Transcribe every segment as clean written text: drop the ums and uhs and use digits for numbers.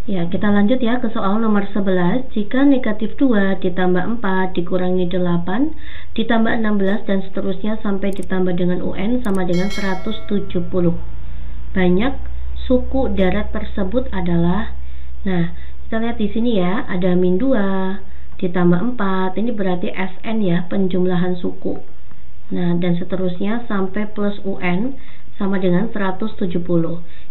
Ya, kita lanjut ya ke soal nomor 11. Jika negatif 2 ditambah 4 dikurangi 8 ditambah 16 dan seterusnya sampai ditambah dengan UN sama dengan 170. Banyak suku darat tersebut adalah, nah kita lihat di sini ya, ada min 2 ditambah 4, ini berarti SN ya, penjumlahan suku. Nah, dan seterusnya sampai plus UN sama dengan 170.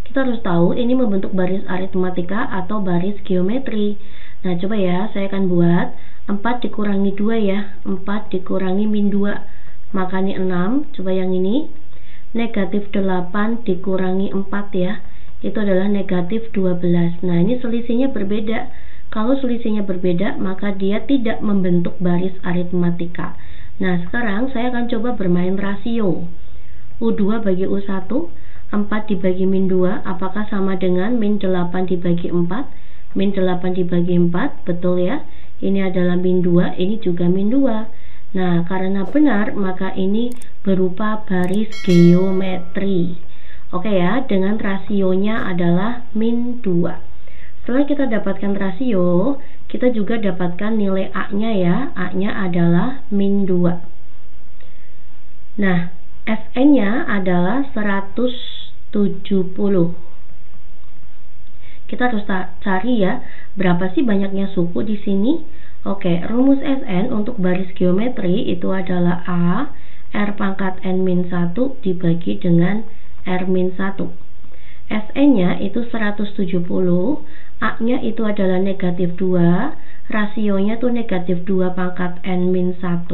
Kita harus tahu ini membentuk baris aritmatika atau baris geometri. Nah, coba ya, saya akan buat 4 dikurangi 2 ya, 4 dikurangi min 2, maka ini 6. Coba yang ini, negatif 8 dikurangi 4 ya, itu adalah negatif 12. Nah, ini selisihnya berbeda. Kalau selisihnya berbeda, maka dia tidak membentuk baris aritmatika. Nah, sekarang saya akan coba bermain rasio. U2 bagi U1, 4 dibagi min 2, apakah sama dengan min 8 dibagi 4? Min 8 dibagi 4, betul ya? Ini adalah min 2, ini juga min 2. Nah, karena benar, maka ini berupa baris geometri. Oke ya, dengan rasionya adalah min 2. Setelah kita dapatkan rasio, kita juga dapatkan nilai A-nya ya. A-nya adalah min 2. Nah, Fn-nya adalah 170. Kita harus cari ya, berapa sih banyaknya suku di sini? Oke, rumus Sn untuk baris geometri itu adalah A R pangkat N min 1 dibagi dengan R min 1. Sn-nya itu 170, A-nya itu adalah negatif 2, rasionya tuh negatif 2 pangkat N min 1,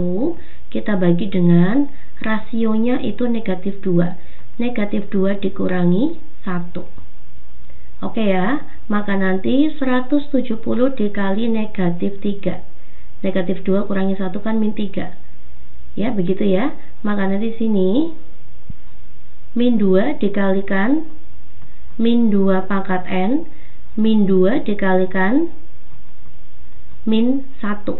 kita bagi dengan rasionya itu negatif 2. Negatif 2 dikurangi 1. Oke ya, maka nanti 170 dikali negatif 3. Negatif 2 kurangi 1 kan min 3. Ya, begitu ya. Maka nanti sini min 2 dikalikan min 2 pangkat N, min 2 dikalikan min 1.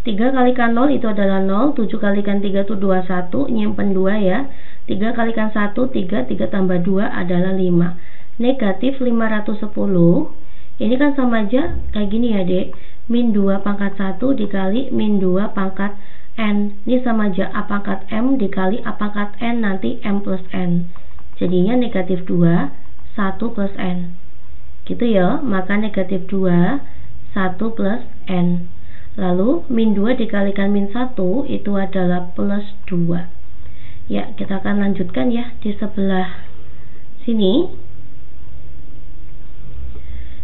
3 kalikan 0 itu adalah 0, 7 kalikan 3 itu 21, nyimpen 2 ya. 3 kalikan 1, 3, 3 tambah 2 adalah 5. Negatif 510, ini kan sama aja kayak gini ya dek, min 2 pangkat 1 dikali min 2 pangkat N. Ini sama aja A pangkat M dikali A pangkat N, nanti M plus N. Jadinya negatif 2, 1 plus N. Gitu ya, maka negatif 2, 1 plus N. Lalu min 2 dikalikan min 1 itu adalah plus 2. Ya, kita akan lanjutkan ya di sebelah sini.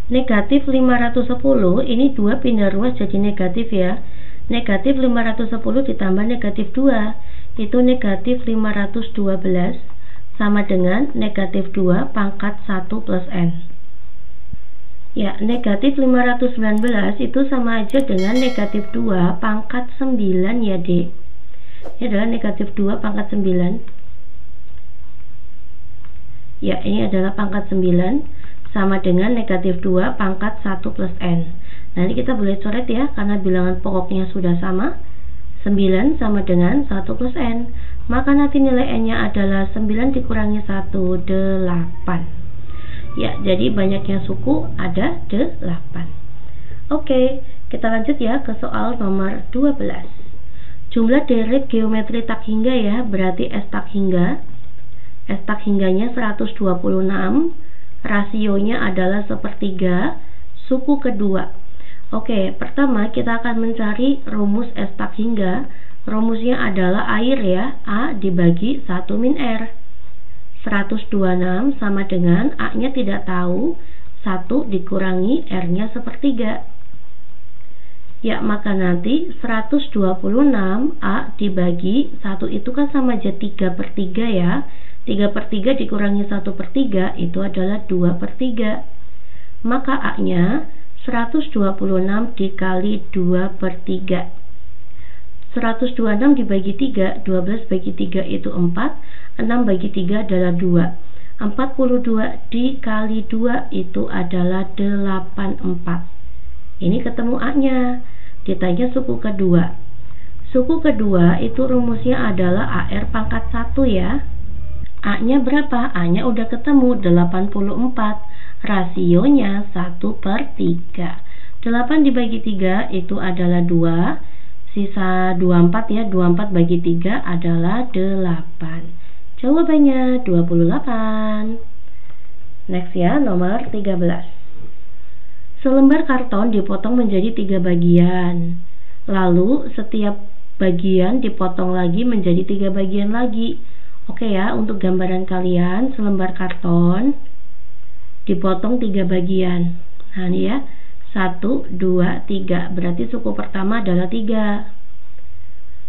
Negatif 510, ini 2 pindah ruas jadi negatif ya. Negatif 510 ditambah negatif 2, itu negatif 512 sama dengan negatif 2 pangkat 1 plus N. Ya, negatif 519 itu sama aja dengan negatif 2 pangkat 9 ya dek. Ini adalah negatif 2 pangkat 9. Ya, ini adalah pangkat 9 sama dengan negatif 2 pangkat 1 plus N. Nanti kita boleh coret ya, karena bilangan pokoknya sudah sama. 9 sama dengan 1 plus N. Maka nanti nilai N-nya adalah 9 dikurangi 1, 8. Ya, jadi banyaknya suku ada 8. Oke, kita lanjut ya ke soal nomor 12. Jumlah deret geometri tak hingga ya, berarti S tak hingga. S tak hingganya 126, rasionya adalah 1/3, suku kedua. Oke, pertama kita akan mencari rumus S tak hingga. Rumusnya adalah air ya, A dibagi 1 min R. 126 sama dengan A-nya tidak tahu, 1 dikurangi R-nya 1/3. Ya, maka nanti 126 A dibagi 1 itu kan sama aja 3/3 ya. 3/3 dikurangi 1/3 itu adalah 2/3. Maka A-nya 126 dikali 2/3. 126 dibagi 3, 12 bagi 3 itu 4, 6 bagi 3 adalah 2. 42 dikali 2 itu adalah 84. Ini ketemu A-nya. Ditanya suku kedua. Suku kedua itu rumusnya adalah AR pangkat 1 ya. A-nya berapa? A-nya udah ketemu 84. rasionya 1/3. 8 dibagi 3 itu adalah 2, sisa 24 ya, 24 bagi 3 adalah 8. Jawabannya 28. Next ya, nomor 13. Selembar karton dipotong menjadi 3 bagian. Lalu setiap bagian dipotong lagi menjadi 3 bagian lagi. Oke ya, untuk gambaran kalian, selembar karton dipotong 3 bagian. Nah ini ya, 1, 2, 3. Berarti suku pertama adalah 3.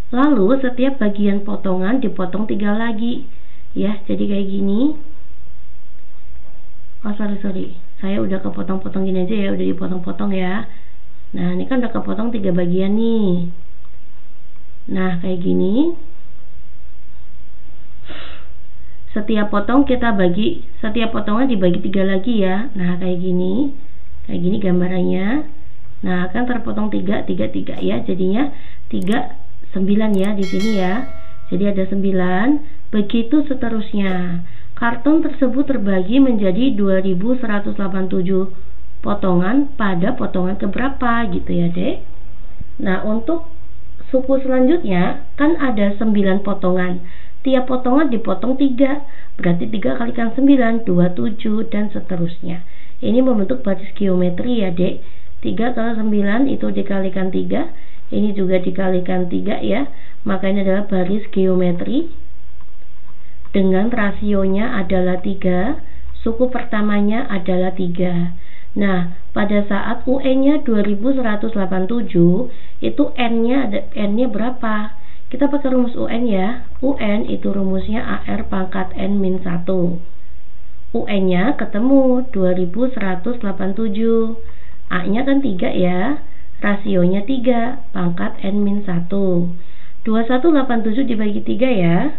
Lalu setiap bagian potongan dipotong 3 lagi. Ya, jadi kayak gini. Oh sorry, saya udah kepotong-potong gini aja ya, udah dipotong-potong ya. Nah ini kan udah kepotong 3 bagian nih. Nah kayak gini. Setiap potongan dibagi 3 lagi ya. Nah kayak gini gambarannya. Nah kan terpotong 3 ya, jadinya 3 9 ya di sini ya. Jadi ada 9. Begitu seterusnya. Karton tersebut terbagi menjadi 2187 potongan pada potongan keberapa gitu ya Dek. Nah untuk suku selanjutnya kan ada 9 potongan. Tiap potongan dipotong 3. Berarti 3 kalikan 9 27 dan seterusnya. Ini membentuk baris geometri ya Dek. 3 kali 9 itu dikalikan 3. Ini juga dikalikan 3 ya. Maka ini adalah baris geometri dengan rasionya adalah 3, suku pertamanya adalah 3. Nah, pada saat UN-nya 2187, itu N-nya berapa? Kita pakai rumus UN ya. UN itu rumusnya AR pangkat N-1. UN-nya ketemu 2187. A-nya kan 3 ya. Rasionya 3, pangkat N-1. 2187 dibagi 3 ya.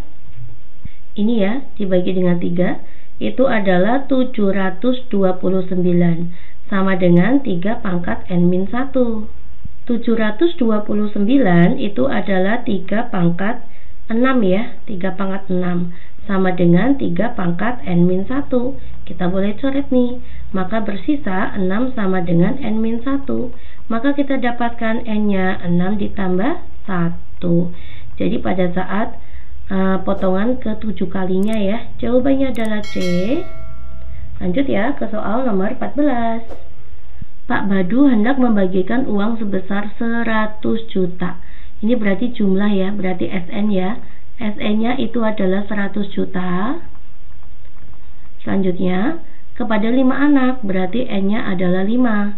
Ini ya, dibagi dengan 3, itu adalah 729, sama dengan 3 pangkat N-1. 729 itu adalah 3 pangkat 6 ya, 3 pangkat 6, sama dengan 3 pangkat N-1. Kita boleh coret nih, maka bersisa 6 sama dengan N-1. Maka kita dapatkan N-nya 6 ditambah 1. Jadi pada saat potongan ke-7 kalinya ya, jawabannya adalah C. Lanjut ya ke soal nomor 14. Pak Badu hendak membagikan uang sebesar 100 juta. Ini berarti jumlah ya, berarti SN ya. SN-nya itu adalah 100 juta. Selanjutnya kepada 5 anak, berarti N-nya adalah 5.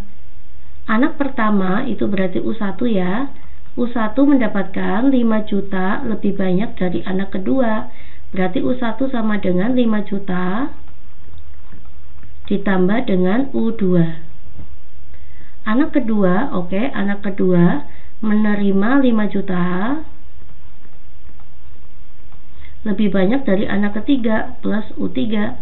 Anak pertama itu berarti U1 ya. U1 mendapatkan 5 juta lebih banyak dari anak kedua. Berarti U1 sama dengan 5 juta ditambah dengan U2. Anak kedua, anak kedua menerima 5 juta lebih banyak dari anak ketiga plus U3.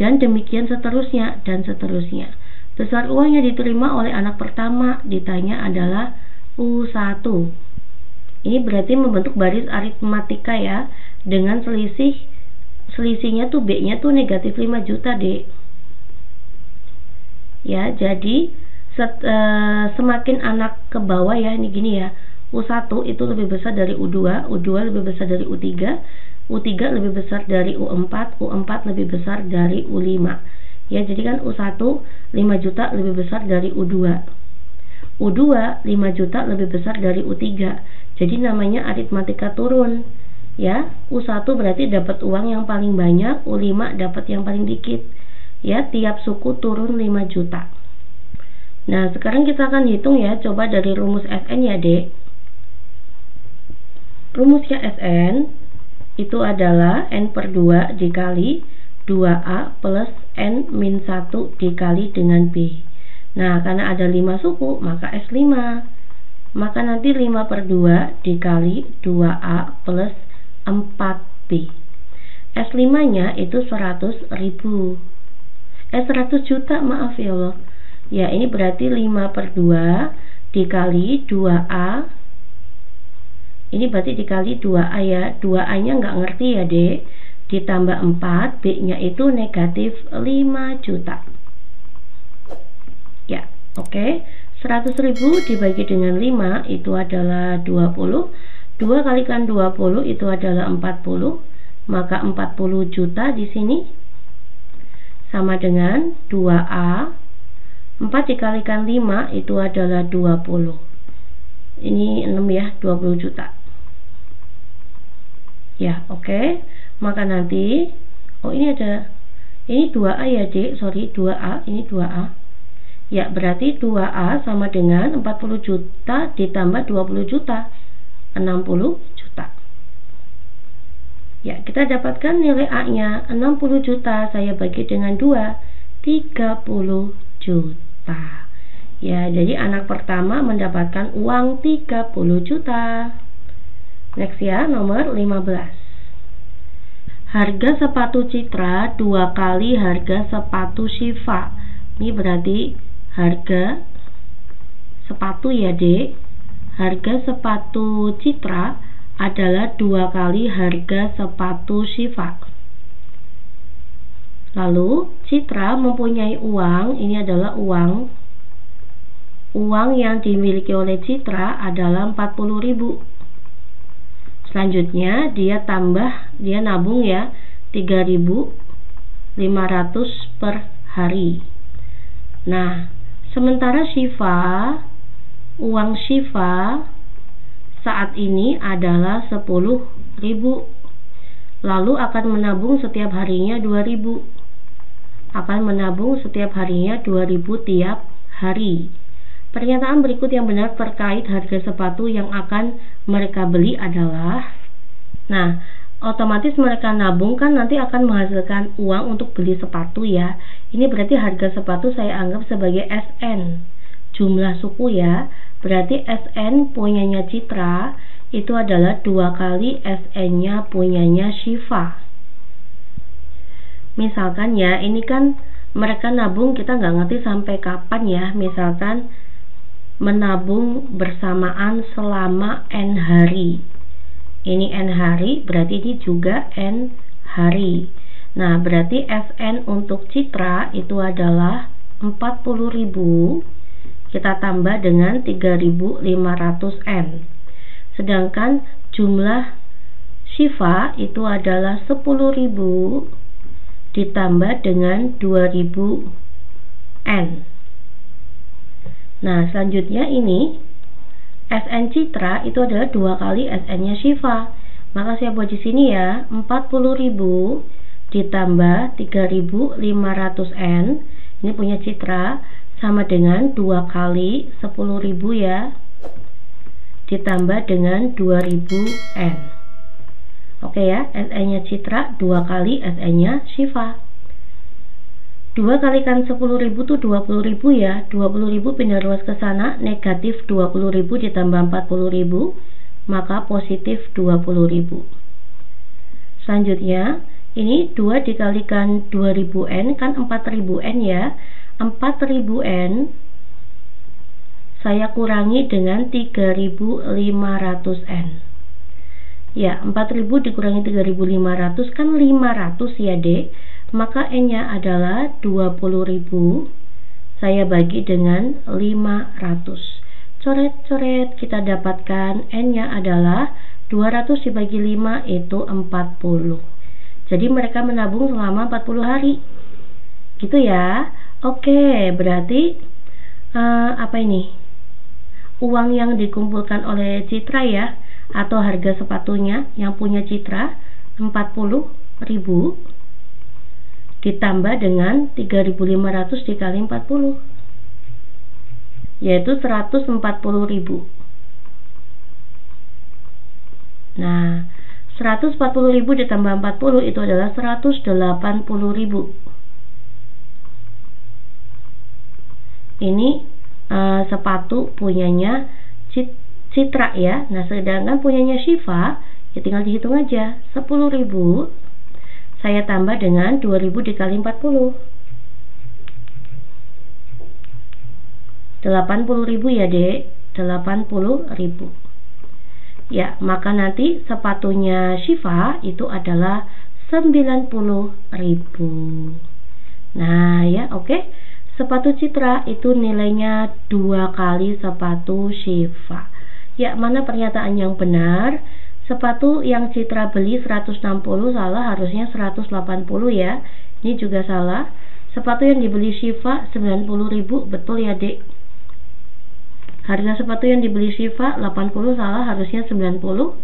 Dan demikian seterusnya dan seterusnya. Besar uang yang diterima oleh anak pertama ditanya adalah U1. Ini berarti membentuk baris aritmatika ya, dengan selisihnya tuh B-nya tuh negatif 5 juta deh. Ya, jadi semakin anak ke bawah ya, ini gini ya. U1 itu lebih besar dari U2, U2 lebih besar dari U3, U3 lebih besar dari U4, U4 lebih besar dari U5. Ya, jadi kan U1 5 juta lebih besar dari U2. U2 5 juta lebih besar dari U3. Jadi namanya aritmatika turun. Ya, U1 berarti dapat uang yang paling banyak, U5 dapat yang paling dikit. Ya, tiap suku turun 5 juta. Nah, sekarang kita akan hitung ya, coba dari rumus SN ya, Dek. Rumusnya SN itu adalah N/2 dikali 2A plus N-1 dikali dengan B. Nah, karena ada 5 suku, maka S5. Maka nanti 5/2 dikali 2A plus 4B. S5-nya itu 100 juta, maaf ya Allah. Ya, ini berarti 5/2 dikali 2A. Ini berarti dikali 2A ya. 2A-nya nggak ngerti ya, Dek. Ditambah 4, B-nya itu negatif 5 juta. Oke, 100.000 dibagi dengan 5 itu adalah 20. 2 kalikan 20 itu adalah 40. Maka 40 juta di sini sama dengan 2A. 4 dikalikan 5 itu adalah 20. Ini 6 ya, 20 juta. Ya, oke. Maka nanti ini 2A ya, Dek. Sorry, 2A, ini 2A. Ya, berarti 2A sama dengan 40 juta ditambah 20 juta. 60 juta. Ya, kita dapatkan nilai A-nya 60 juta. Saya bagi dengan 2, 30 juta. Ya, jadi anak pertama mendapatkan uang 30 juta. Next ya, nomor 15. Harga sepatu Citra 2 kali harga sepatu Syifa. Ini berarti harga sepatu ya, Dek. Harga sepatu Citra adalah 2 kali harga sepatu Syifa. Lalu Citra mempunyai uang, ini adalah uang yang dimiliki oleh Citra adalah 40.000. Selanjutnya dia nabung ya 3.500 per hari. Nah, sementara uang Syifa saat ini adalah 10.000. Lalu akan menabung setiap harinya 2.000. Akan menabung setiap harinya 2.000 tiap hari. Pernyataan berikut yang benar terkait harga sepatu yang akan mereka beli adalah, nah, otomatis mereka nabung kan nanti akan menghasilkan uang untuk beli sepatu ya. Ini berarti harga sepatu saya anggap sebagai SN, jumlah suku ya. Berarti SN punyanya Citra itu adalah 2 kali SN-nya punyanya Syifa. Misalkan ya, ini kan mereka nabung, kita nggak ngerti sampai kapan ya. Misalkan menabung bersamaan selama N hari. Ini N hari, berarti ini juga N hari. Nah, berarti SN untuk Citra itu adalah 40.000. Kita tambah dengan 3.500 N. Sedangkan jumlah Syifa itu adalah 10.000 ditambah dengan 2.000 N. Nah, selanjutnya ini SN Citra itu adalah 2 kali SN-nya Syifa. Maka saya buat di sini ya, 40.000 ditambah 3.500 N. Ini punya Citra sama dengan 2 kali 10.000 ya. Ditambah dengan 2.000 N. Oke ya, SN-nya Citra 2 kali SN-nya Syifa. 2 kalikan 10.000 itu 20.000 ya. 20.000 pindah ruas ke sana, negatif 20.000 ditambah 40.000, maka positif 20.000. Selanjutnya, ini 2 dikalikan 2000 N kan 4000 N ya. 4000 N saya kurangi dengan 3.500 N. Ya, 4.000 dikurangi 3.500 kan 500 ya, Dek. Maka N-nya adalah 20.000. Saya bagi dengan 500. Coret-coret, kita dapatkan N-nya adalah 200 dibagi 5 itu 40. Jadi mereka menabung selama 40 hari. Gitu ya. Oke, berarti apa ini? Uang yang dikumpulkan oleh Citra ya, atau harga sepatunya yang punya Citra 40.000 ditambah dengan 3.500 dikali 40, yaitu 140.000. Nah, 140.000 ditambah 40 itu adalah 180.000. Ini sepatu punyanya Citra ya. Nah, sedangkan punyanya Syifa ya tinggal dihitung aja. 10.000 saya tambah dengan 2.000 dikali 40. 80.000 ya, Dek. 80.000. Ya, maka nanti sepatunya Syifa itu adalah 90.000. Nah, ya, oke. Sepatu Citra itu nilainya 2 kali sepatu Syifa. Ya, mana pernyataan yang benar? Sepatu yang Citra beli 160 salah, harusnya 180 ya. Ini juga salah. Sepatu yang dibeli Syifa 90.000, betul ya Dek. Harga sepatu yang dibeli Syifa 80 salah, harusnya 90.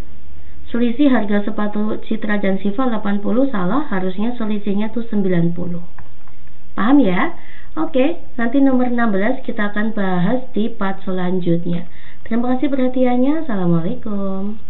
Selisih harga sepatu Citra dan Syifa 80 salah, harusnya selisihnya tuh 90. Paham ya? Oke, nanti nomor 16 kita akan bahas di part selanjutnya. Terima kasih perhatiannya. Assalamualaikum.